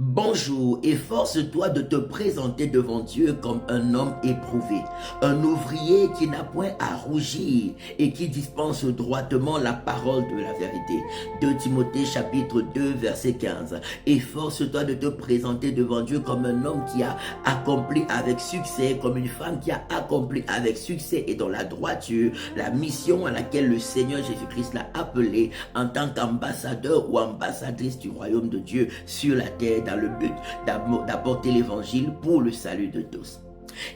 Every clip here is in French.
Bonjour, efforce-toi de te présenter devant Dieu comme un homme éprouvé, un ouvrier qui n'a point à rougir et qui dispense droitement la parole de la vérité. 2 Timothée chapitre 2 verset 15. Efforce-toi de te présenter devant Dieu comme un homme qui a accompli avec succès, comme une femme qui a accompli avec succès et dans la droiture la mission à laquelle le Seigneur Jésus-Christ l'a appelé en tant qu'ambassadeur ou ambassadrice du royaume de Dieu sur la terre, dans le but d'apporter l'évangile pour le salut de tous.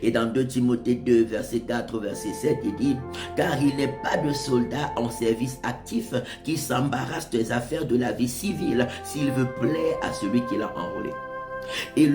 Et dans 2 Timothée 2, verset 4, verset 7, il dit « Car il n'est pas de soldat en service actif qui s'embarrasse des affaires de la vie civile s'il veut plaire à celui qui l'a enrôlé. » Et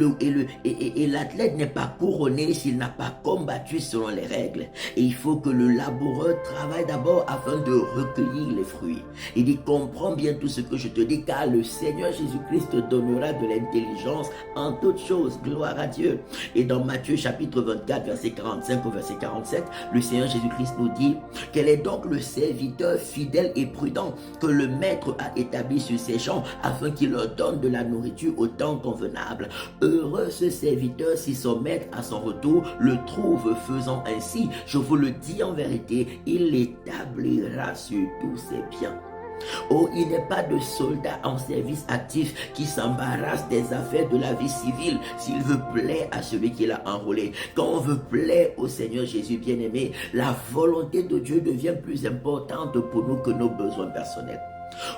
l'athlète n'est pas couronné s'il n'a pas combattu selon les règles. Et il faut que le laboureur travaille d'abord afin de recueillir les fruits. Il dit, comprends bien tout ce que je te dis, car le Seigneur Jésus-Christ te donnera de l'intelligence en toutes choses. Gloire à Dieu. Et dans Matthieu chapitre 24, verset 45 au verset 47, le Seigneur Jésus-Christ nous dit, quel est donc le serviteur fidèle et prudent que le maître a établi sur ses gens afin qu'il leur donne de la nourriture au temps convenable. Heureux ce serviteur si son maître à son retour le trouve faisant ainsi. Je vous le dis en vérité, il l'établira sur tous ses biens. Oh, il n'est pas de soldat en service actif qui s'embarrasse des affaires de la vie civile s'il veut plaire à celui qui l'a enrôlé. Quand on veut plaire au Seigneur Jésus bien-aimé, la volonté de Dieu devient plus importante pour nous que nos besoins personnels.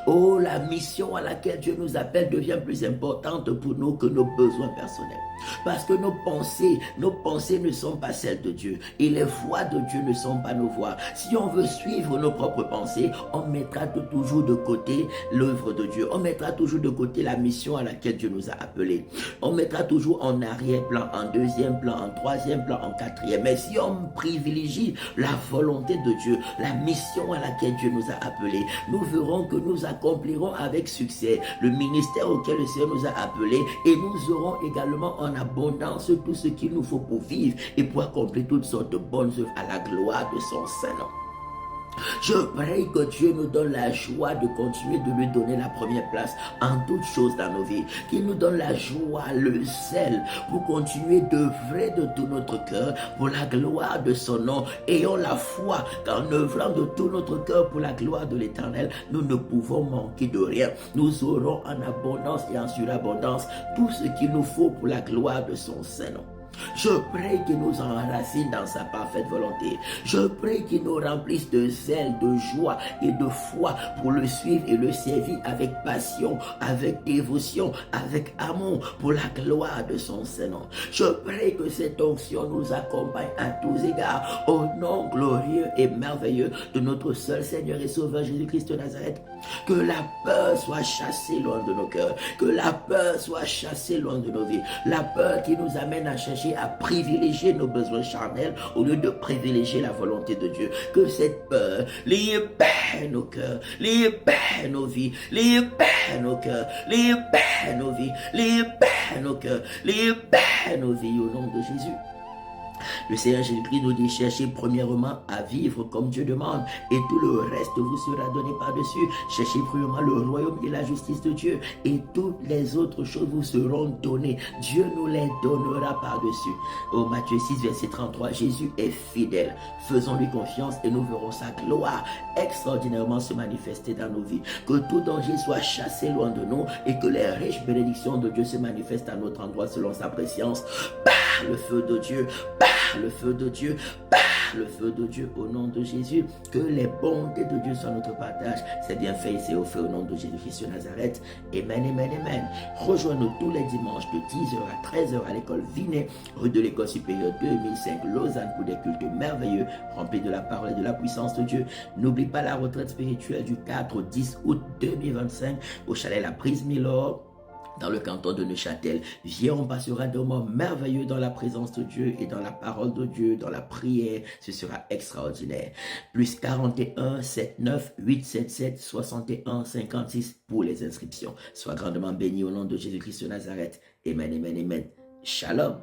Oh, la mission à laquelle Dieu nous appelle devient plus importante pour nous que nos besoins personnels. Parce que nos pensées ne sont pas celles de Dieu. Et les voies de Dieu ne sont pas nos voies. Si on veut suivre nos propres pensées, on mettra toujours de côté l'œuvre de Dieu. On mettra toujours de côté la mission à laquelle Dieu nous a appelés. On mettra toujours en arrière-plan, en deuxième plan, en troisième plan, en quatrième. Mais si on privilégie la volonté de Dieu, la mission à laquelle Dieu nous a appelés, nous verrons que nous accomplirons avec succès le ministère auquel le Seigneur nous a appelés et nous aurons également en abondance tout ce qu'il nous faut pour vivre et pour accomplir toutes sortes de bonnes œuvres à la gloire de son Saint-Nom. Je prie que Dieu nous donne la joie de continuer de lui donner la première place en toutes choses dans nos vies. Qu'il nous donne la joie, le zèle pour continuer d'œuvrer de tout notre cœur pour la gloire de son nom. Ayons la foi qu'en œuvrant de tout notre cœur pour la gloire de l'Éternel, nous ne pouvons manquer de rien. Nous aurons en abondance et en surabondance tout ce qu'il nous faut pour la gloire de son Saint-Nom. Je prie qu'il nous enracine dans sa parfaite volonté. Je prie qu'il nous remplisse de zèle, de joie et de foi pour le suivre et le servir avec passion, avec dévotion, avec amour pour la gloire de son Saint-Nom. Je prie que cette onction nous accompagne à tous égards au nom glorieux et merveilleux de notre seul Seigneur et Sauveur Jésus-Christ de Nazareth. Que la peur soit chassée loin de nos cœurs. Que la peur soit chassée loin de nos vies. La peur qui nous amène à chercher à privilégier nos besoins charnels au lieu de privilégier la volonté de Dieu. Que cette peur libère nos cœurs, libère nos vies, libère nos cœurs, libère nos vies, libère nos cœurs, libère nos vies au nom de Jésus. Le Seigneur Jésus-Christ nous dit, cherchez premièrement à vivre comme Dieu demande et tout le reste vous sera donné par-dessus. Cherchez premièrement le royaume et la justice de Dieu et toutes les autres choses vous seront données. Dieu nous les donnera par-dessus. Au Matthieu 6, verset 33, Jésus est fidèle. Faisons-lui confiance et nous verrons sa gloire extraordinairement se manifester dans nos vies. Que tout danger soit chassé loin de nous et que les riches bénédictions de Dieu se manifestent à notre endroit selon sa préscience. Par le feu de Dieu, par le feu de Dieu, par le feu de Dieu au nom de Jésus. Que les bontés de Dieu soient notre partage. C'est bien fait ici au feu au nom de Jésus-Christ de Nazareth. Amen, amen, amen. Rejoins-nous tous les dimanches de 10h à 13h à l'école Vinet, rue de l'école supérieure 2005, Lausanne, pour des cultes merveilleux, remplis de la parole et de la puissance de Dieu. N'oublie pas la retraite spirituelle du 4 au 10 août 2025 au chalet La Prise Milord, dans le canton de Neuchâtel. Viens, on passera des moments merveilleux dans la présence de Dieu et dans la parole de Dieu, dans la prière. Ce sera extraordinaire. Plus 41 79 877 61 56 pour les inscriptions. Sois grandement béni au nom de Jésus-Christ de Nazareth. Amen, amen, amen. Shalom.